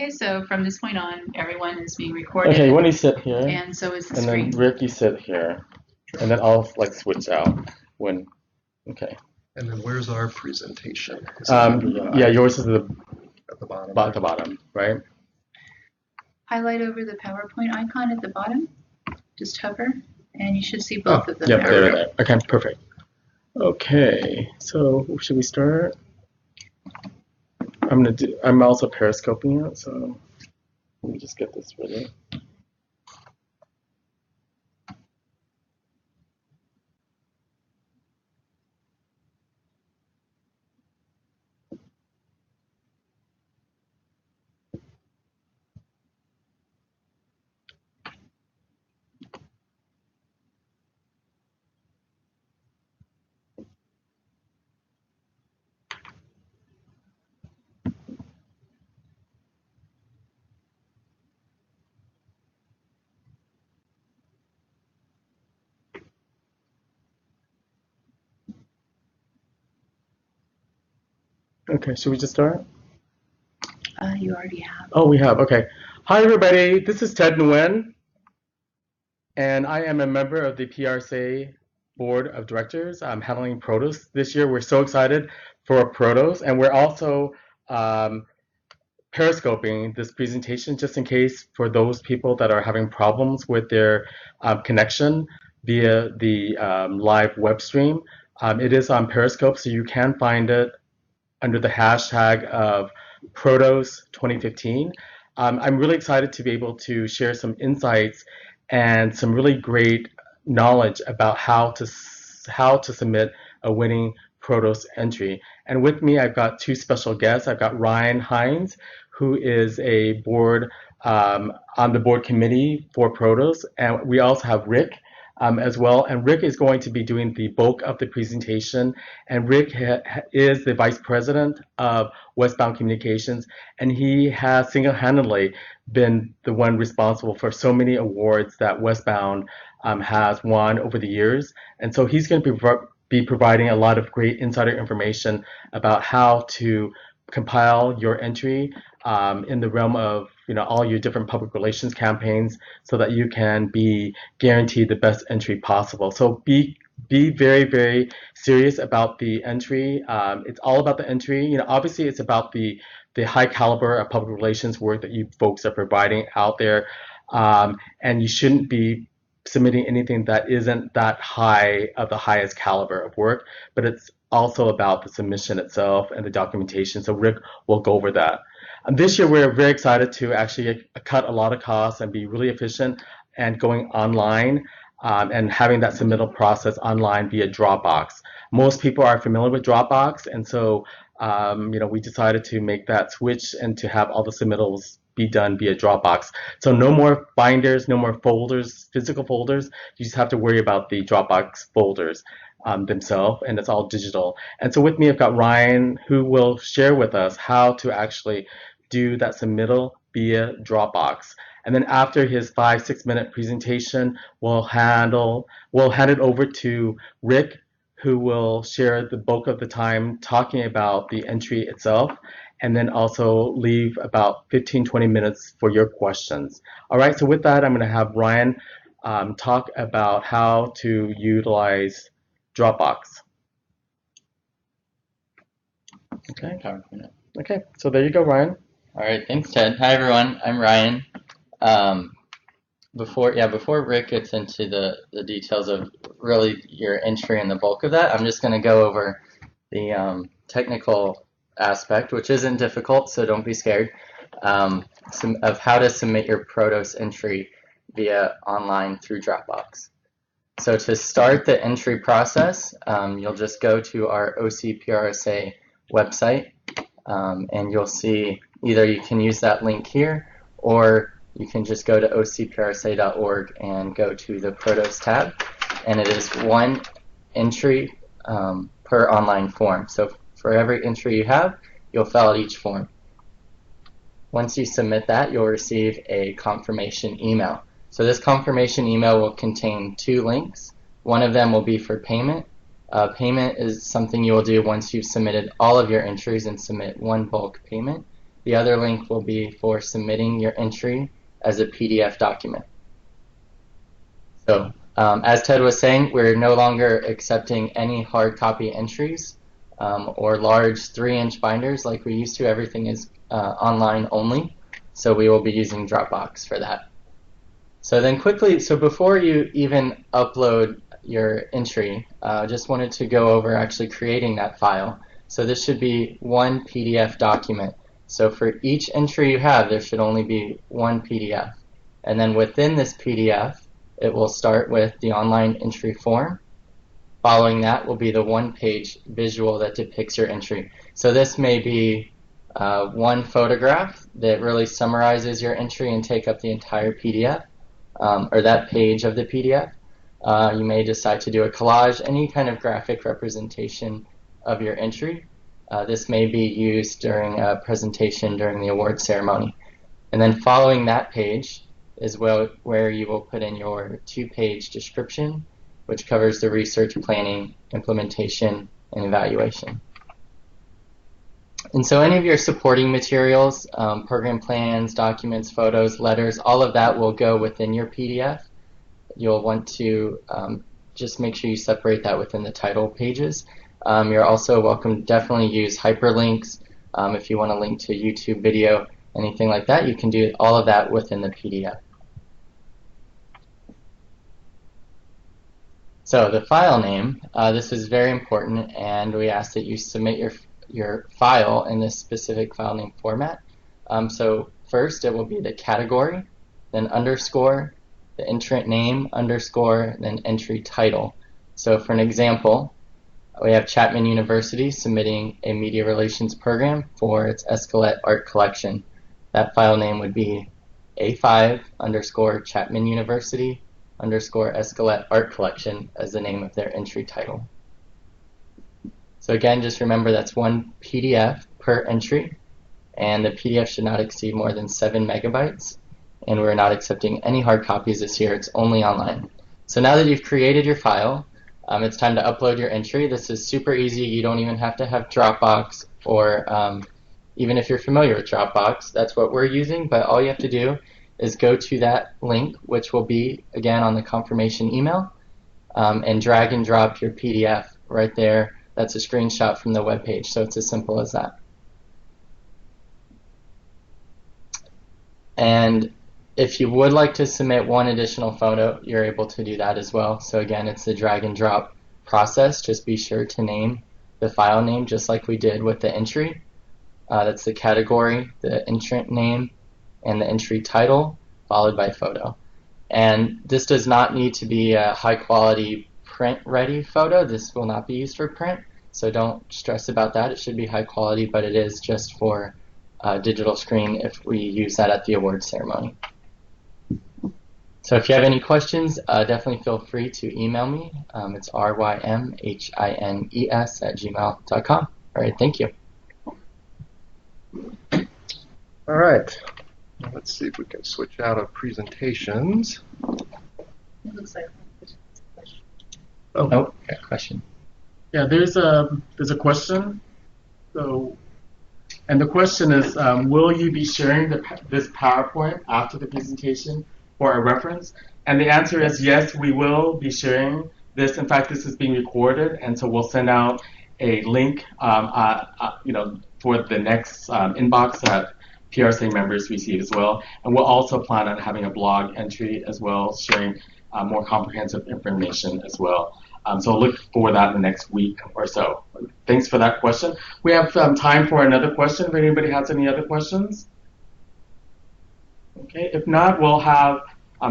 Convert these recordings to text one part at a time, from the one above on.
Okay, so from this point on, everyone is being recorded. Okay, when you sit here, and so is the and screen. then Rick, you sit here, and then I'll like switch out when. Okay. And then where's our presentation? Is it under the Yeah, eye yours is at the bottom. at the bottom, right? Highlight over the PowerPoint icon at the bottom. Just hover, and you should see both of them. Yep, there. Okay, perfect. Okay, so should we start? I'm also periscoping it, so let me just get this ready. Okay, should we just start? You already have. Oh, we have. Okay. Hi, everybody. This is Ted Nguyen, and I am a member of the PRSA Board of Directors. I'm handling PROTOS this year. We're so excited for PROTOS, and we're also periscoping this presentation just in case for those people that are having problems with their connection via the live web stream. It is on Periscope, so you can find it under the hashtag of PROTOS 2015. I'm really excited to be able to share some insights and some really great knowledge about how to submit a winning PROTOS entry. And with me, I've got two special guests. I've got Ryan Hines, who is a board on the board committee for PROTOS, and we also have Rick as well. And Rick is going to be doing the bulk of the presentation. And Rick is the vice president of Westbound Communications, and he has single-handedly been the one responsible for so many awards that Westbound has won over the years. And so he's going to be providing a lot of great insider information about how to compile your entry in the realm of all your different public relations campaigns so that you can be guaranteed the best entry possible. So be very, very serious about the entry. It's all about the entry. Obviously it's about the high caliber of public relations work that you folks are providing out there. And you shouldn't be submitting anything that isn't that high of the highest caliber of work, but it's also about the submission itself and the documentation. So Rick will go over that. This year, we're very excited to actually cut a lot of costs and be really efficient and going online and having that submittal process online via Dropbox. Most people are familiar with Dropbox, and so we decided to make that switch and to have all the submittals be done via Dropbox. So no more binders, no more folders, physical folders. You just have to worry about the Dropbox folders themselves, and it's all digital. And so with me, I've got Ryan, who will share with us how to actually do that submittal via Dropbox. And then after his 5-6 minute presentation, we'll hand it over to Rick, who will share the bulk of the time talking about the entry itself, and then also leave about 15-20 minutes for your questions. All right, so with that, I'm going to have Ryan talk about how to utilize Dropbox. Okay. PowerPoint. Okay, so there you go, Ryan. All right, thanks, Ted. Hi, everyone. I'm Ryan. Before Rick gets into the details of really your entry and the bulk of that, I'm just going to go over the technical aspect, which isn't difficult, so don't be scared, of how to submit your PROTOS entry via online through Dropbox. So to start the entry process, you'll just go to our OCPRSA website, and you'll see either you can use that link here, or you can just go to ocprsa.org and go to the PROTOS tab, and it is one entry per online form. So for every entry you have, you'll fill out each form. Once you submit that, you'll receive a confirmation email. So this confirmation email will contain 2 links. One of them will be for payment. Payment is something you will do once you've submitted all of your entries and submit one bulk payment. The other link will be for submitting your entry as a PDF document. So as Ted was saying, we're no longer accepting any hard copy entries or large 3-inch binders like we used to. Everything is online only. So we will be using Dropbox for that. So then quickly, so before you even upload your entry, just wanted to go over actually creating that file. So this should be one PDF document. So for each entry you have, there should only be one PDF. And then within this PDF, it will start with the online entry form. Following that will be the one-page visual that depicts your entry. So this may be one photograph that really summarizes your entry and take up the entire PDF, or that page of the PDF. You may decide to do a collage, any kind of graphic representation of your entry. This may be used during a presentation during the award ceremony. And then following that page is where you will put in your 2-page description, which covers the research, planning, implementation, and evaluation. And so any of your supporting materials, program plans, documents, photos, letters, all of that will go within your PDF. You'll want to just make sure you separate that within the title pages. You're also welcome to definitely use hyperlinks. If you want to link to YouTube video, anything like that, you can do all of that within the PDF. So the file name, this is very important, and we ask that you submit your file in this specific file name format. So first it will be the category, then underscore, the entrant name, underscore, then entry title. So for an example, we have Chapman University submitting a media relations program for its Escalette art collection. That file name would be A5 underscore Chapman University underscore Escalette art collection as the name of their entry title. So again, just remember that's one PDF per entry, and the PDF should not exceed more than 7 megabytes, and we're not accepting any hard copies this year. It's only online. So now that you've created your file, it's time to upload your entry. This is super easy. You don't even have to have Dropbox, or even if you're familiar with Dropbox, that's what we're using, but all you have to do is go to that link, which will be, again, on the confirmation email, and drag and drop your PDF right there. That's a screenshot from the web page, so it's as simple as that. And if you would like to submit one additional photo, you're able to do that as well. So again, it's the drag and drop process. Just be sure to name the file name just like we did with the entry. That's the category, the entrant name, and the entry title, followed by photo. And this does not need to be a high quality print ready photo. This will not be used for print, so don't stress about that. It should be high quality, but it is just for digital screen if we use that at the award ceremony. So if you have any questions, definitely feel free to email me. It's rymhines@gmail.com. All right, thank you. All right. Let's see if we can switch out of presentations. It looks like Oh, Oh, got a question. Yeah, there's a question. So, and the question is, will you be sharing this PowerPoint after the presentation for a reference? And the answer is yes, we will be sharing this. In fact, this is being recorded, and so we'll send out a link, for the next inbox that PRSA members receive as well. And we'll also plan on having a blog entry as well, sharing more comprehensive information as well. So look for that in the next week or so. Thanks for that question. We have time for another question if anybody has any other questions. Okay, if not, we'll have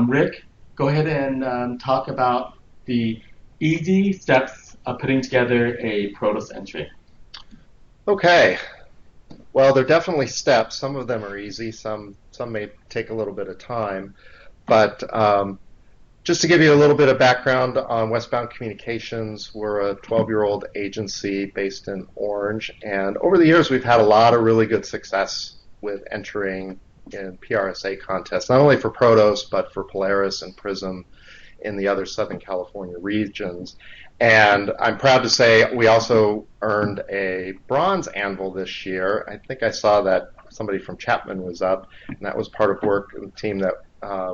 Rick go ahead and talk about the easy steps of putting together a PROTOS entry. okay. Well, there are definitely steps. Some of them are easy. Some may take a little bit of time. But just to give you a little bit of background on Westbound Communications, we're a 12-year-old agency based in Orange. And over the years, we've had a lot of really good success with entering in PRSA contests, not only for PROTOS, but for Polaris and PRISM in the other Southern California regions. And I'm proud to say we also earned a bronze anvil this year. I think I saw that somebody from Chapman was up, and that was part of work in the team that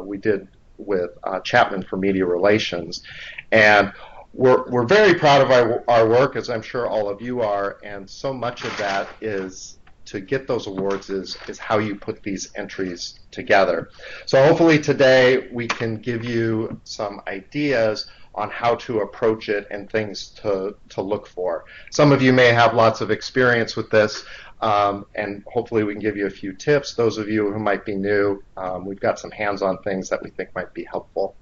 we did with Chapman for Media Relations. And we're very proud of our work, as I'm sure all of you are, and so much of that is to get those awards is how you put these entries together. So hopefully today we can give you some ideas on how to approach it and things to look for. Some of you may have lots of experience with this, and hopefully we can give you a few tips. Those of you who might be new, we've got some hands-on things that we think might be helpful.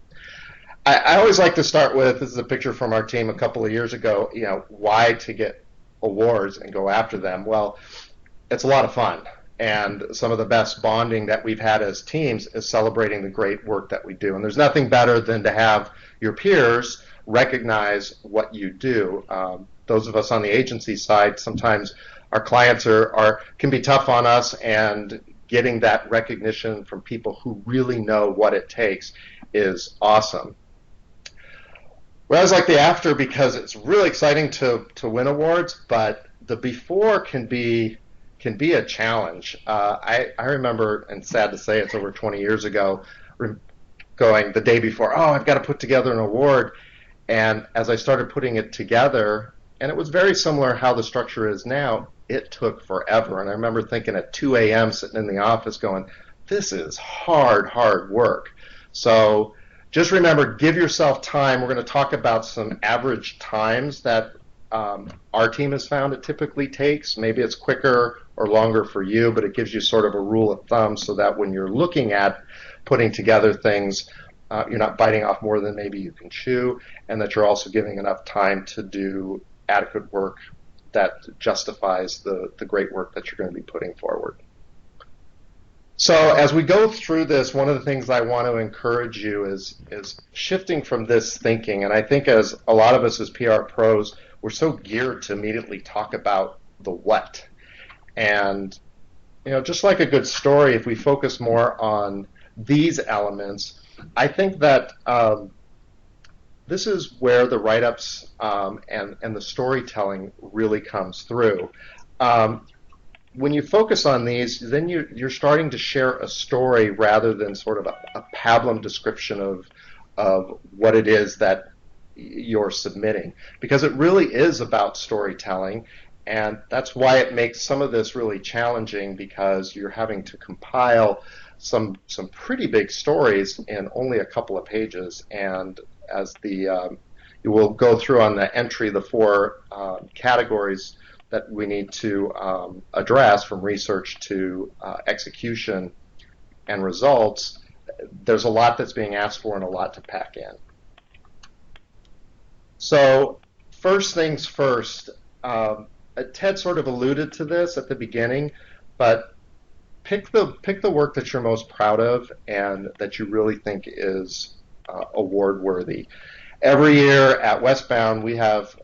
I always like to start with, this is a picture from our team a couple of years ago, why to get awards and go after them. Well, it's a lot of fun. And some of the best bonding that we've had as teams is celebrating the great work that we do. And there's nothing better than to have your peers recognize what you do. Those of us on the agency side, sometimes our clients can be tough on us, and getting that recognition from people who really know what it takes is awesome. We always like the after because it's really exciting to win awards, but the before can be a challenge. I remember, and sad to say it's over 20 years ago, going the day before, I've got to put together an award. And as I started putting it together, and it was very similar how the structure is now, it took forever. And I remember thinking at 2 a.m. sitting in the office going, this is hard work. So just remember, give yourself time. We're going to talk about some average times that our team has found it typically takes. Maybe it's quicker or longer for you, but it gives you sort of a rule of thumb so that when you're looking at putting together things, you're not biting off more than maybe you can chew, and that you're also giving enough time to do adequate work that justifies the great work that you're going to be putting forward. So as we go through this, one of the things I want to encourage you is shifting from this thinking. And I think as a lot of us as PR pros, we're so geared to immediately talk about the what. And just like a good story, if we focus more on these elements, I think that this is where the write-ups and the storytelling really comes through. When you focus on these, then you're starting to share a story rather than sort of a pablum description of what it is that you're submitting, because it really is about storytelling. And that's why it makes some of this really challenging, because you're having to compile some pretty big stories in only a couple of pages. And as you will go through on the entry, the 4 categories that we need to address, from research to execution and results, there's a lot that's being asked for and a lot to pack in. So first things first, Ted sort of alluded to this at the beginning, but pick the work that you're most proud of and that you really think is award worthy. Every year at Westbound we have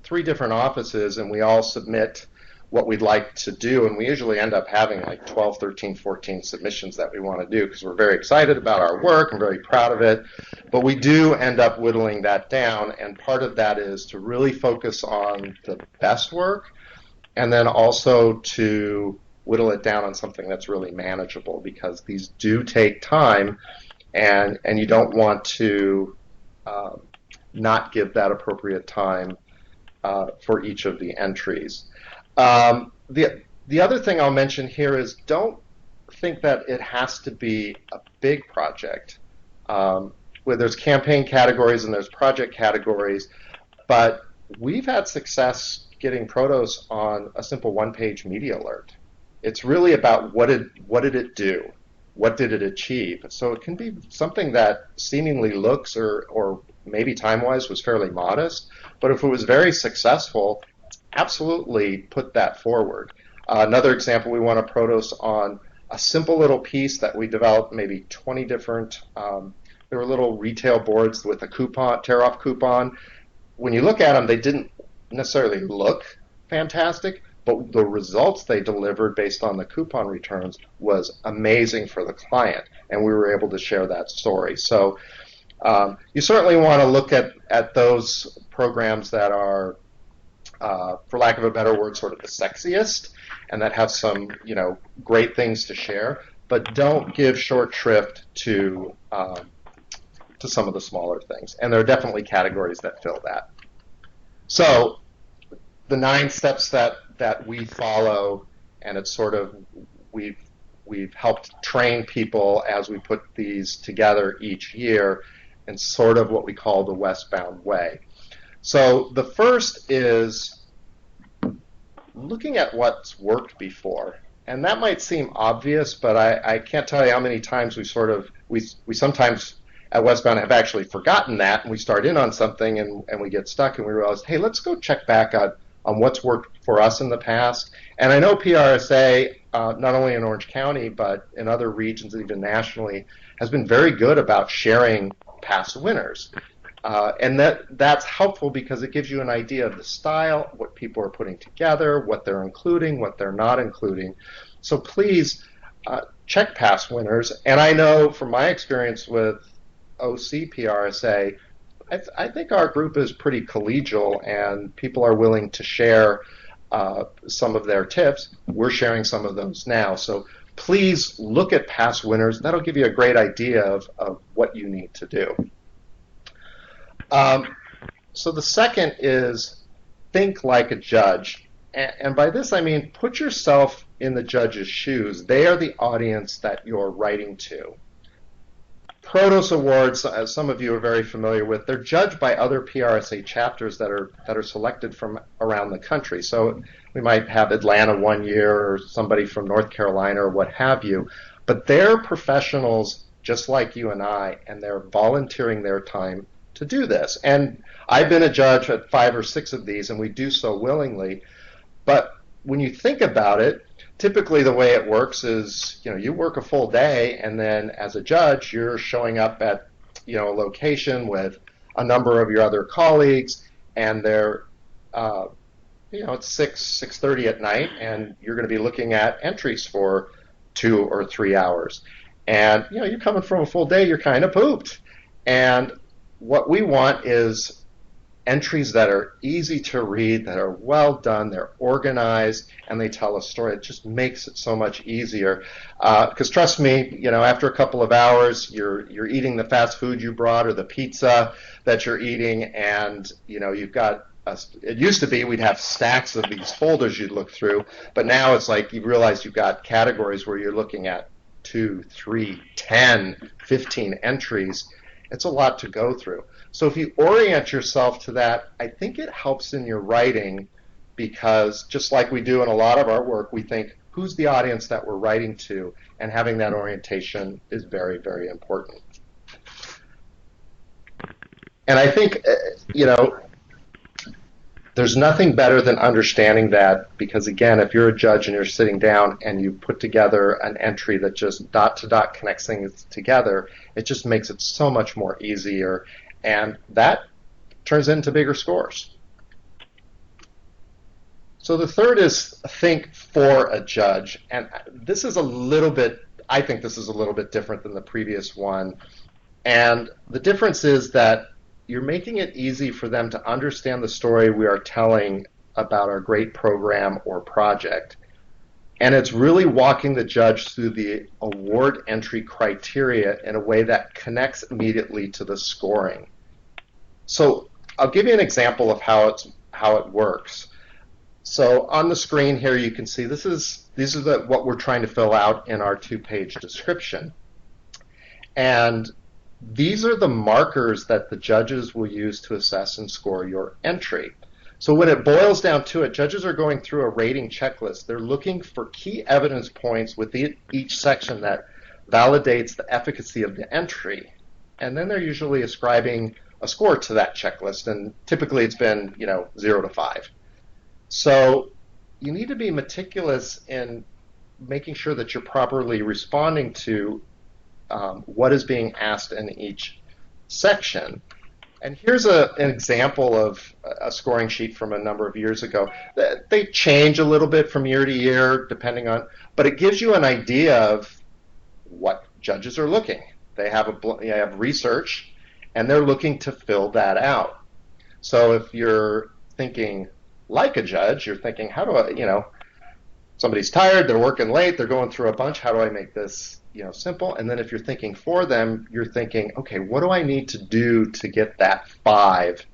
3 different offices, and we all submit what we'd like to do, and we usually end up having like 12, 13, 14 submissions that we want to do because we're very excited about our work and very proud of it, but we do end up whittling that down, and part of that is to really focus on the best work, and then also to whittle it down on something that's really manageable, because these do take time, and you don't want to not give that appropriate time for each of the entries. The other thing I'll mention here is, don't think that it has to be a big project. Where there's campaign categories and there's project categories, but we've had success getting PROTOS on a simple 1-page media alert. It's really about what did it do? What did it achieve? So it can be something that seemingly looks or maybe time-wise was fairly modest, but if it was very successful, absolutely put that forward. Another example, we want to PROTOS on a simple little piece that we developed, maybe 20 different, there were little retail boards with a coupon, tear-off coupon. When you look at them, they didn't necessarily look fantastic, but the results they delivered based on the coupon returns was amazing for the client, and we were able to share that story. So You certainly want to look at those programs that are, for lack of a better word, sort of the sexiest, and that have some, great things to share. But don't give short shrift to some of the smaller things. And there are definitely categories that fill that. So the 9 steps that we follow, and it's sort of we've helped train people as we put these together each year in sort of what we call the Westbound way. So the first is looking at what's worked before. And that might seem obvious, but I can't tell you how many times we sometimes at Westbound have actually forgotten that, and we start in on something and we get stuck and we realize, hey, let's go check back on what's worked for us in the past. And I know PRSA, not only in Orange County, but in other regions, even nationally, has been very good about sharing past winners. And that's helpful because it gives you an idea of the style, what people are putting together, what they're including, what they're not including. So please check past winners. And I know from my experience with OC PRSA, I think our group is pretty collegial and people are willing to share some of their tips. We're sharing some of those now. So please look at past winners. That'll give you a great idea of what you need to do. So the second is think like a judge. And by this I mean put yourself in the judge's shoes. They are the audience that you're writing to. PROTOS awards, as some of you are very familiar with, they're judged by other PRSA chapters that are selected from around the country. So we might have Atlanta one year or somebody from North Carolina or what have you. But they're professionals just like you and I, and they're volunteering their time to do this. And I've been a judge at 5 or 6 of these, and we do so willingly. But when you think about it, typically the way it works is, you work a full day, and then as a judge, you're showing up at, a location with a number of your other colleagues, and they're, it's 6:30 at night, and you're going to be looking at entries for 2 or 3 hours. And, you're coming from a full day, you're kind of pooped. And what we want is entries that are easy to read, that are well done, they're organized, and they tell a story. It just makes it so much easier. Because trust me, after a couple of hours, you're eating the fast food you brought or the pizza that you're eating, and you've got. It used to be we'd have stacks of these folders you'd look through, but now it's like you realize you've got categories where you're looking at 2, 3, 10, 15 entries. It's a lot to go through. So if you orient yourself to that, I think it helps in your writing because just like we do in a lot of our work, we think, who's the audience that we're writing to? And having that orientation is very, very important. And I think, there's nothing better than understanding that because, again, if you're a judge and you're sitting down and you put together an entry that just dot-to-dot connects things together, it just makes it so much more easier. And that turns into bigger scores. So the third is think for a judge. And this is I think this is a little bit different than the previous one. And the difference is that you're making it easy for them to understand the story we are telling about our great program or project. And it's really walking the judge through the award entry criteria in a way that connects immediately to the scoring. So I'll give you an example of how it works. So on the screen here you can see these are what we're trying to fill out in our 2-page description. And these are the markers that the judges will use to assess and score your entry. So when it boils down to it, judges are going through a rating checklist. They're looking for key evidence points within each section that validates the efficacy of the entry. And then they're usually ascribing a score to that checklist. And typically it's been 0 to 5. So you need to be meticulous in making sure that you're properly responding to what is being asked in each section. And here's an example of a scoring sheet from a number of years ago. They change a little bit from year to year, depending on, but it gives you an idea of what judges are looking. They have research, and they're looking to fill that out. So if you're thinking like a judge, you're thinking, how do I, somebody's tired, they're working late, they're going through a bunch, how do I make this, simple? And then if you're thinking for them, you're thinking, okay, what do I need to do to get that 5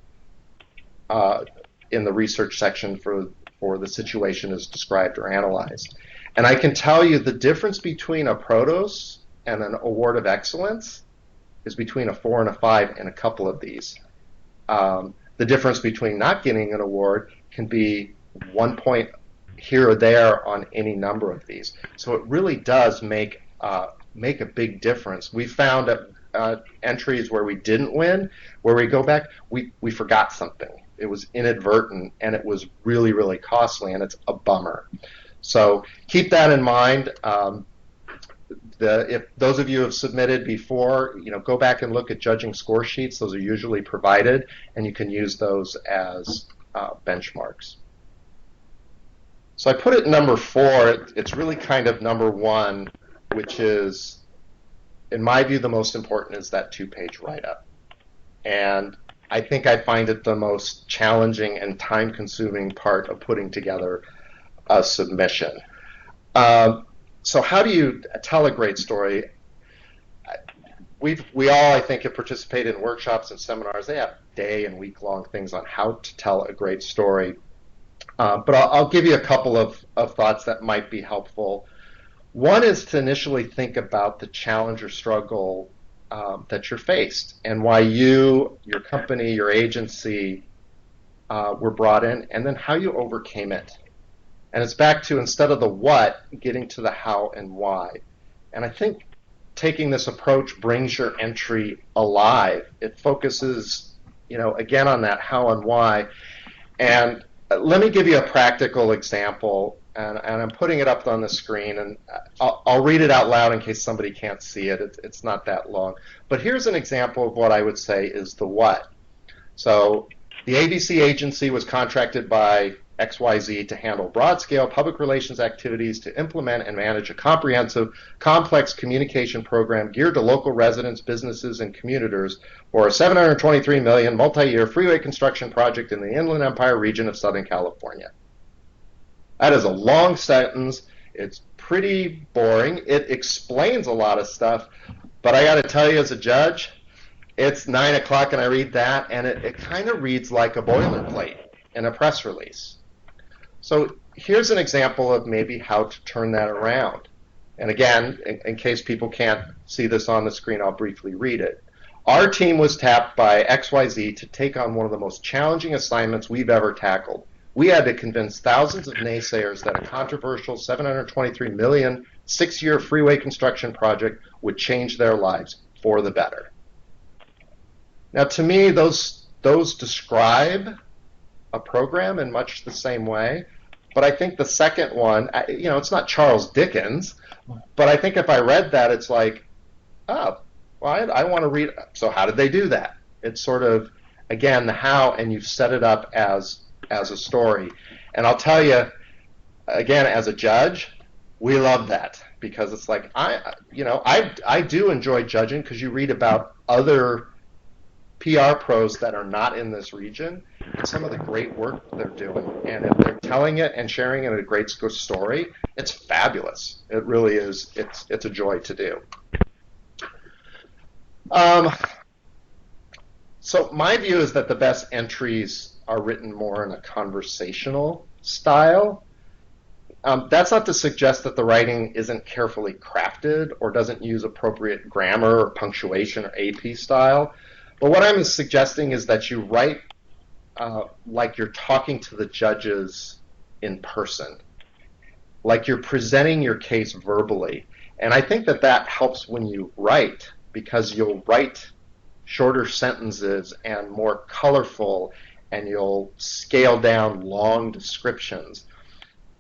in the research section for the situation as described or analyzed? And I can tell you the difference between a PROTOS and an award of excellence is between a 4 and a 5 in a couple of these. The difference between not getting an award can be 1 point here or there on any number of these. So it really does make a big difference. We found entries where we didn't win, where we go back, we forgot something. It was inadvertent, and it was really, really costly, and it's a bummer. So keep that in mind. If those of you have submitted before, go back and look at judging score sheets. Those are usually provided, and you can use those as benchmarks. So I put it number 4. It's really kind of number 1, which is, in my view, the most important is that 2-page write-up. And I think I find it the most challenging and time-consuming part of putting together a submission. So how do you tell a great story? We all, I think, have participated in workshops and seminars. They have day and week-long things on how to tell a great story. But I'll give you a couple of thoughts that might be helpful. One is to initially think about the challenge or struggle that you're faced and why you, your company, your agency were brought in, and then how you overcame it. And it's back to, instead of the what, getting to the how and why. And I think taking this approach brings your entry alive. It focuses, again on that how and why. And let me give you a practical example, and I'm putting it up on the screen, and I'll read it out loud in case somebody can't see it. It's not that long. But here's an example of what I would say is the what. So the ABC agency was contracted by XYZ to handle broad-scale public relations activities to implement and manage a comprehensive, complex communication program geared to local residents, businesses, and commuters for a $723 million multi-year freeway construction project in the Inland Empire region of Southern California. That is a long sentence. It's pretty boring. It explains a lot of stuff, but I got to tell you, as a judge, it's 9 o'clock and I read that, and it kind of reads like a boilerplate in a press release. So here's an example of maybe how to turn that around. And again, in case people can't see this on the screen, I'll briefly read it. Our team was tapped by XYZ to take on one of the most challenging assignments we've ever tackled. We had to convince thousands of naysayers that a controversial $723 million 6-year freeway construction project would change their lives for the better. Now, to me, those describe a program in much the same way, but I think the second one, it's not Charles Dickens, but I think if I read that, it's like, oh, well, I want to read. So how did they do that? It's sort of, again, the how, and you've set it up as a story. And I'll tell you, again, as a judge, we love that, because it's like, I do enjoy judging, because you read about other PR pros that are not in this region and some of the great work they're doing. And if they're telling it and sharing it in a great story, it's fabulous. It really is. It's a joy to do. So my view is that the best entries are written more in a conversational style. That's not to suggest that the writing isn't carefully crafted or doesn't use appropriate grammar or punctuation or AP style. But what I'm suggesting is that you write like you're talking to the judges in person, like you're presenting your case verbally. And I think that helps when you write, because you'll write shorter sentences and more colorful, and you'll scale down long descriptions.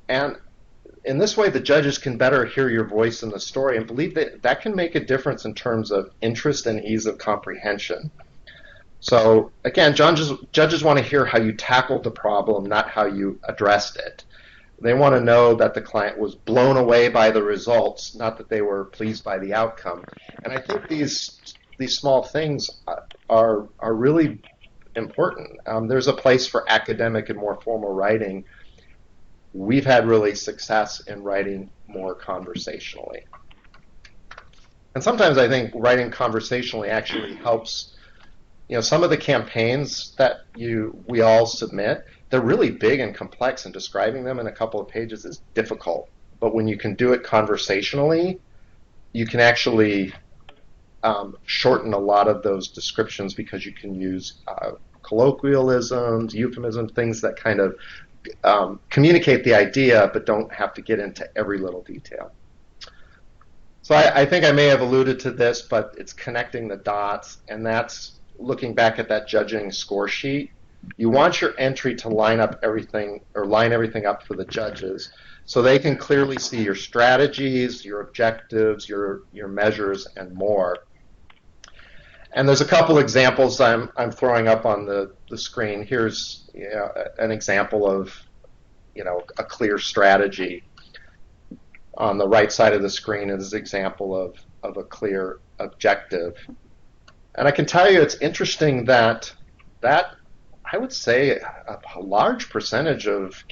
And in this way, the judges can better hear your voice in the story, and believe that can make a difference in terms of interest and ease of comprehension. So again, judges want to hear how you tackled the problem, not how you addressed it. They want to know that the client was blown away by the results, not that they were pleased by the outcome. And I think these these small things are really important. There's a place for academic and more formal writing. We've had really success in writing more conversationally. And sometimes I think writing conversationally actually helps. Some of the campaigns that we all submit, they're really big and complex, and describing them in a couple of pages is difficult. But when you can do it conversationally, you can actually shorten a lot of those descriptions, because you can use colloquialisms, euphemisms, things that kind of communicate the idea but don't have to get into every little detail. So I think I may have alluded to this, but it's connecting the dots, and that's looking back at that judging score sheet. You want your entry to line everything up for the judges, so they can clearly see your strategies, your objectives, your measures, and more. And there's a couple examples I'm throwing up on the screen. Here's an example of a clear strategy. On the right side of the screen is an example of a clear objective. And I can tell you, it's interesting that I would say a large percentage of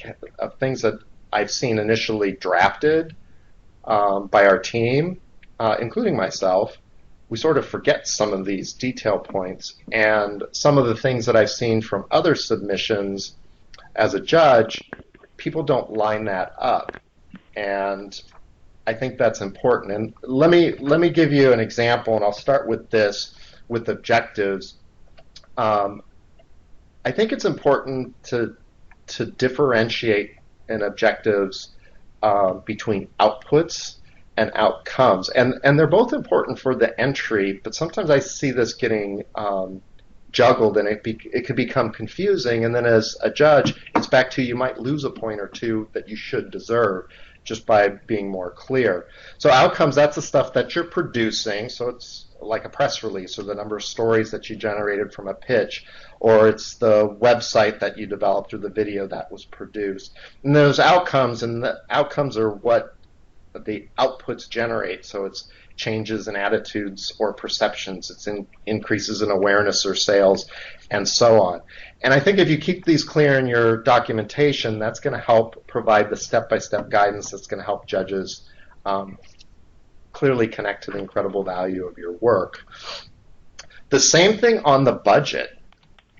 things that I've seen initially drafted by our team, including myself, we sort of forget some of these detail points. And some of the things that I've seen from other submissions as a judge, people don't line that up. And I think that's important. And let me give you an example, and I'll start with this, with objectives. I think it's important to differentiate in objectives between outputs and outcomes, and they're both important for the entry. But sometimes I see this getting juggled, and it could become confusing. And then as a judge, it's back to, you might lose a point or two that you should deserve just by being more clear. So outcomes, that's the stuff that you're producing. So it's like a press release, or the number of stories that you generated from a pitch, or it's the website that you developed, or the video that was produced. And those outcomes, and the outcomes are what the outputs generate. So it's changes in attitudes or perceptions, it's increases in awareness or sales, and so on. And I think if you keep these clear in your documentation, that's going to help provide the step-by-step guidance that's going to help judges clearly connect to the incredible value of your work. The same thing on the budget.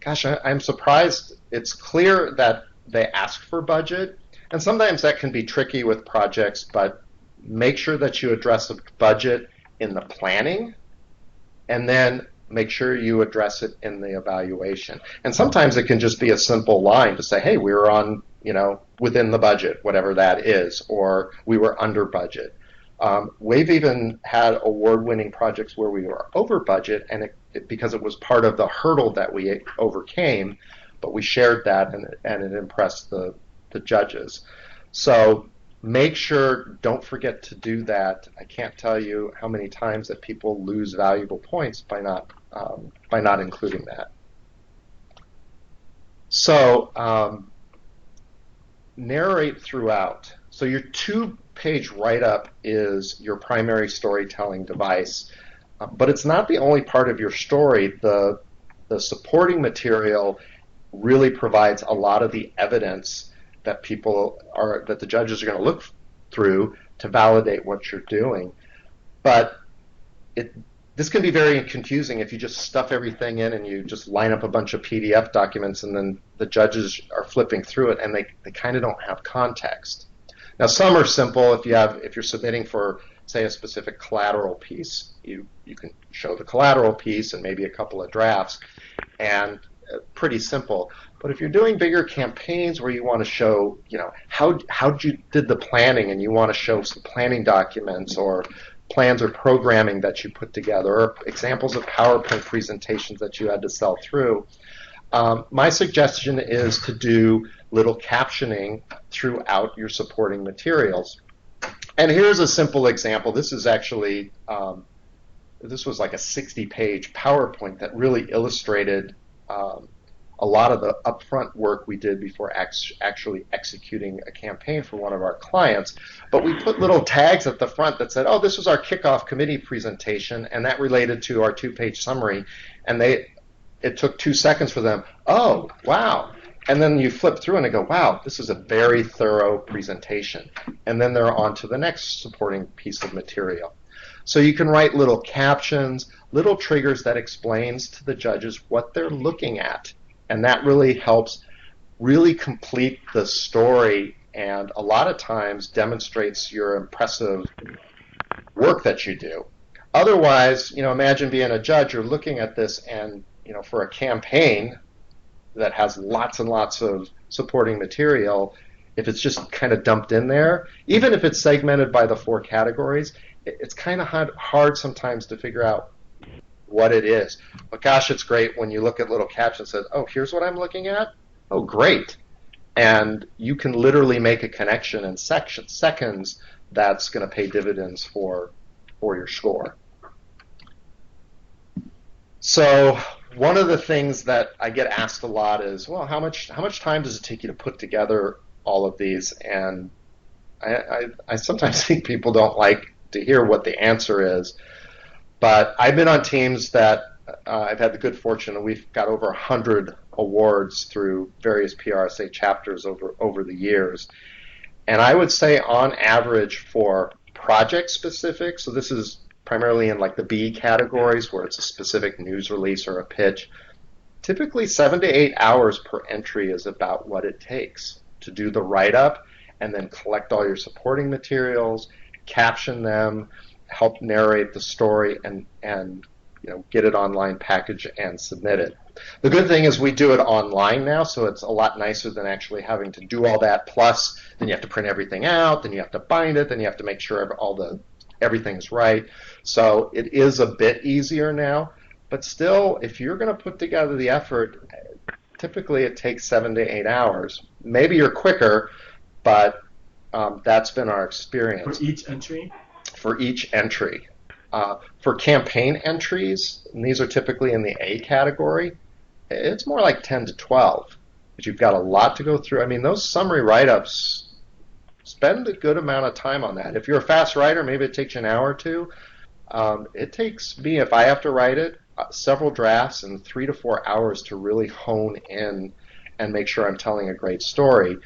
Gosh, I'm surprised. It's clear that they ask for budget, and sometimes that can be tricky with projects, but make sure that you address the budget in the planning, and then make sure you address it in the evaluation. And sometimes it can just be a simple line to say, hey, we were on, within the budget, whatever that is, or we were under budget. We've even had award-winning projects where we were over budget, and because it was part of the hurdle that we overcame, but we shared that, and it impressed the judges. So make sure, don't forget to do that. I can't tell you how many times that people lose valuable points by not including that. So narrate throughout. So your 2-page write-up is your primary storytelling device, but it's not the only part of your story. The supporting material really provides a lot of the evidence that that the judges are going to look through to validate what you're doing. But this can be very confusing if you just stuff everything in and you just line up a bunch of PDF documents, and then the judges are flipping through it and they kind of don't have context. Now, some are simple. If you're submitting for, say, a specific collateral piece, you can show the collateral piece and maybe a couple of drafts, and pretty simple. But if you're doing bigger campaigns where you want to show, how you did the planning, and you want to show some planning documents or plans or programming that you put together, or examples of PowerPoint presentations that you had to sell through, my suggestion is to do little captioning throughout your supporting materials. And here's a simple example. This is actually, this was like a 60-page PowerPoint that really illustrated a lot of the upfront work we did before actually executing a campaign for one of our clients. But we put little tags at the front that said, oh, this was our kickoff committee presentation, and that related to our 2-page summary. And it took 2 seconds for them, oh, wow. And then you flip through and they go, wow, this is a very thorough presentation. And then they're on to the next supporting piece of material. So you can write little captions, little triggers that explains to the judges what they're looking at. And that really helps really complete the story, and a lot of times demonstrates your impressive work that you do. Otherwise, imagine being a judge, you're looking at this, and for a campaign that has lots and lots of supporting material, if it's just kind of dumped in there, even if it's segmented by the 4 categories, it's kind of hard sometimes to figure out what it is. But gosh, it's great when you look at little captions that says, oh, here's what I'm looking at? Oh, great. And you can literally make a connection in seconds that's going to pay dividends for your score. So one of the things that I get asked a lot is, well, how much time does it take you to put together all of these? And I sometimes think people don't like to hear what the answer is. But I've been on teams that I've had the good fortune, and we've got over 100 awards through various PRSA chapters over the years. And I would say on average for project specific, so this is primarily in like the B categories where it's a specific news release or a pitch, typically 7 to 8 hours per entry is about what it takes to do the write-up and then collect all your supporting materials, caption them, help narrate the story, and get it online, package, and submit it. The good thing is we do it online now, so it's a lot nicer than actually having to do all that. Plus, then you have to print everything out, then you have to bind it, then you have to make sure everything's right. So it is a bit easier now, but still, if you're going to put together the effort, typically it takes 7 to 8 hours. Maybe you're quicker, but that's been our experience. For each entry? For each entry. For campaign entries, and these are typically in the A category, it's more like 10 to 12. But you've got a lot to go through. I mean, those summary write-ups, spend a good amount of time on that. If you're a fast writer, maybe it takes you an hour or two. It takes me, if I have to write it, several drafts and 3 to 4 hours to really hone in and make sure I'm telling a great story.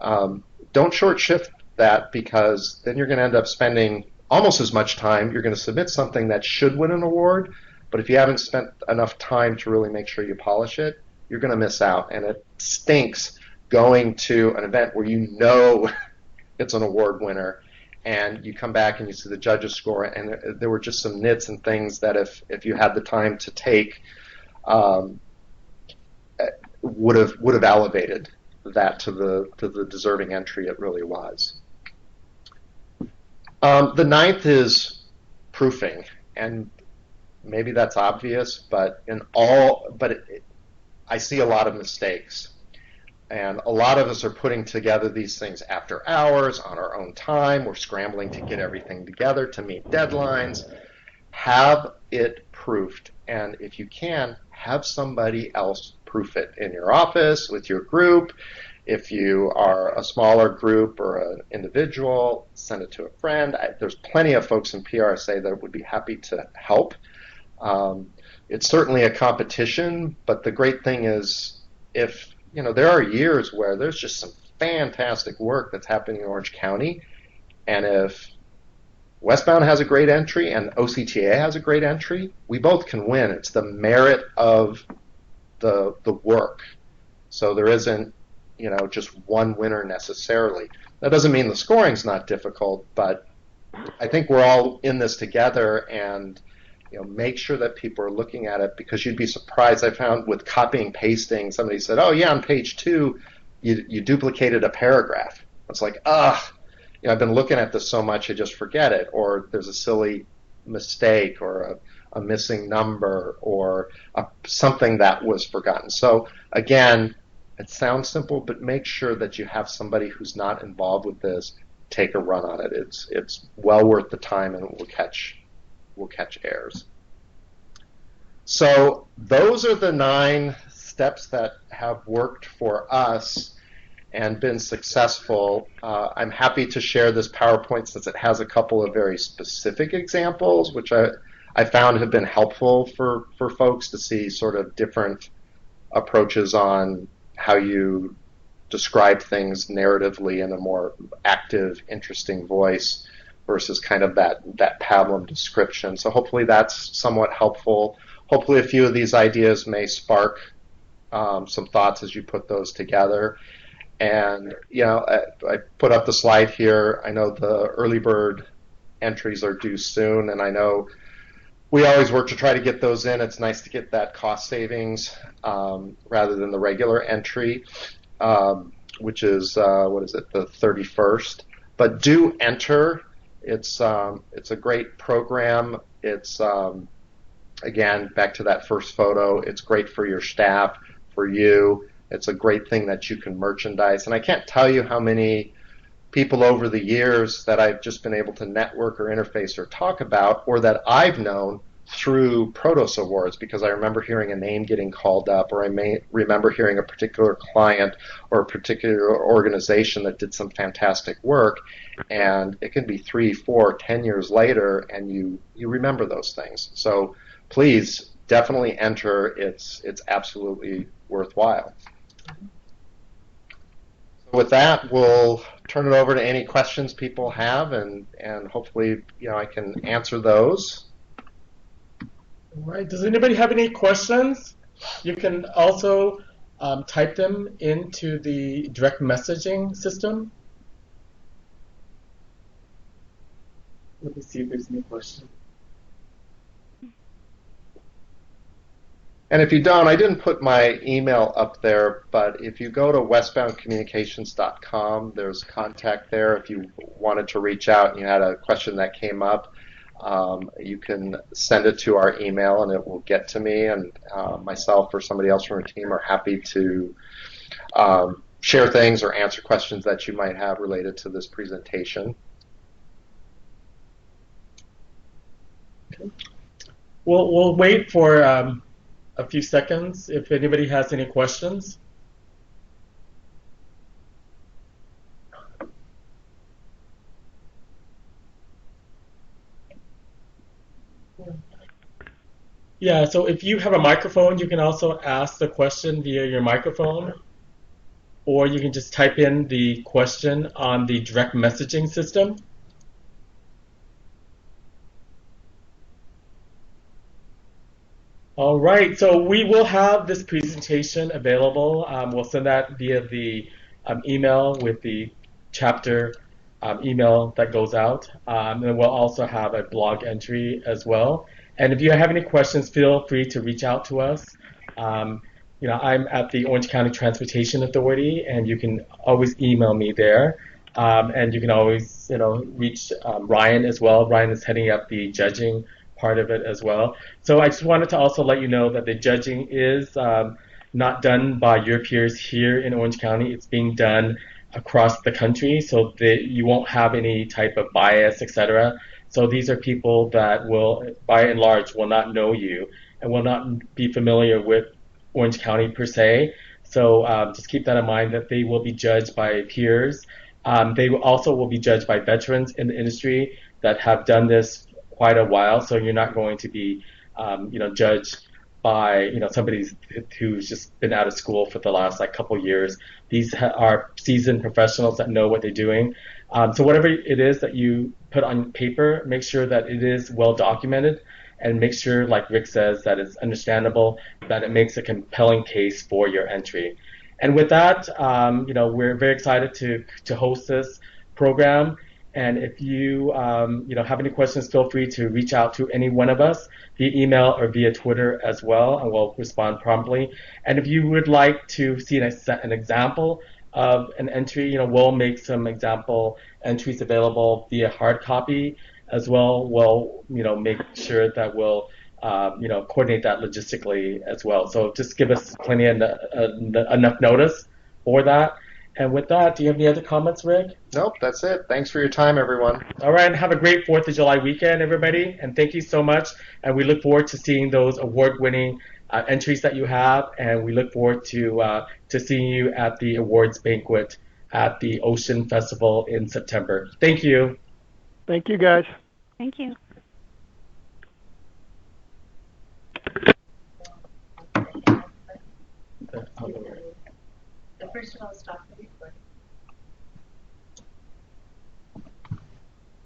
Don't short shift that, because then you're going to end up spending almost as much time. You're going to submit something that should win an award, but if you haven't spent enough time to really make sure you polish it, you're going to miss out. And it stinks going to an event where you know it's an award winner, and you come back and you see the judges score, and there were just some nits and things that if you had the time to take, would have elevated that to the deserving entry it really was. The 9th is proofing, and maybe that's obvious, but I see a lot of mistakes. And a lot of us are putting together these things after hours, on our own time. We're scrambling to get everything together to meet deadlines. Have it proofed. And if you can, have somebody else proof it in your office, with your group. If you are a smaller group or an individual, send it to a friend. There's plenty of folks in PRSA that would be happy to help. It's certainly a competition, but the great thing is there are years where there's just some fantastic work that's happening in Orange County, and if Westbound has a great entry and OCTA has a great entry, we both can win. It's the merit of the work. So there isn't just one winner necessarily. That doesn't mean the scoring's not difficult, but I think we're all in this together, and make sure that people are looking at it, because you'd be surprised. I found with copying pasting, somebody said, oh yeah, on page 2 you duplicated a paragraph. It's like, I've been looking at this so much I just forget it, or there's a silly mistake or a missing number or something that was forgotten. So again, it sounds simple, but make sure that you have somebody who's not involved with this take a run on it. It's well worth the time, and it will catch errors. So those are the 9 steps that have worked for us and been successful. I'm happy to share this PowerPoint since it has a couple of very specific examples, which I found have been helpful for folks to see sort of different approaches on how you describe things narratively in a more active, interesting voice versus kind of that pablum description. So hopefully that's somewhat helpful. Hopefully a few of these ideas may spark some thoughts as you put those together. And, I put up the slide here. I know the early bird entries are due soon, and I know we always work to try to get those in. It's nice to get that cost savings rather than the regular entry, which is, the 31st. But do enter. It's a great program. It's, again, back to that first photo, it's great for your staff, for you. It's a great thing that you can merchandise. And I can't tell you how many people over the years that I've just been able to network or interface or talk about, or that I've known through PROTOS awards, because I remember hearing a name getting called up, or I may remember hearing a particular client or a particular organization that did some fantastic work, and it can be 3, 4, 10 years later, and you remember those things. So please definitely enter. It's absolutely worthwhile. With that, we'll turn it over to any questions people have, and hopefully, I can answer those. All right. Does anybody have any questions? You can also type them into the direct messaging system. Let me see if there's any questions. And if you don't, I didn't put my email up there, but if you go to westboundcommunications.com, there's contact there. If you wanted to reach out and you had a question that came up, you can send it to our email and it will get to me, and myself or somebody else from our team are happy to share things or answer questions that you might have related to this presentation. Okay. We'll wait for a few seconds if anybody has any questions. Yeah, so if you have a microphone, you can also ask the question via your microphone, or you can just type in the question on the direct messaging system. All right, so we will have this presentation available. We'll send that via the email with the chapter email that goes out. And we'll also have a blog entry as well. And if you have any questions, feel free to reach out to us. I'm at the Orange County Transportation Authority, and you can always email me there. And you can always, reach Ryan as well. Ryan is heading up the judging part of it as well. So I just wanted to also let you know that the judging is not done by your peers here in Orange County. It's being done across the country, so that you won't have any type of bias, etc. So these are people that will, by and large, will not know you and will not be familiar with Orange County per se. So just keep that in mind, that they will be judged by peers. They also will be judged by veterans in the industry that have done this quite a while, so you're not going to be, judged by, somebody who's just been out of school for the last couple years. These are seasoned professionals that know what they're doing. So whatever it is that you put on paper, make sure that it is well documented, and make sure, like Rick says, that it's understandable, that it makes a compelling case for your entry. And with that, we're very excited to host this program. And if you have any questions, feel free to reach out to any one of us via email or via Twitter as well, and we'll respond promptly. And if you would like to see an example of an entry, we'll make some example entries available via hard copy as well. We'll make sure that we'll coordinate that logistically as well. So just give us plenty of enough notice for that. And with that, do you have any other comments, Rick? Nope, that's it. Thanks for your time, everyone. All right, and have a great 4th of July weekend, everybody. And thank you so much. And we look forward to seeing those award-winning entries that you have. And we look forward to seeing you at the awards banquet at the Ocean Festival in September. Thank you. Thank you, guys. Thank you. The first of all, stop the recording.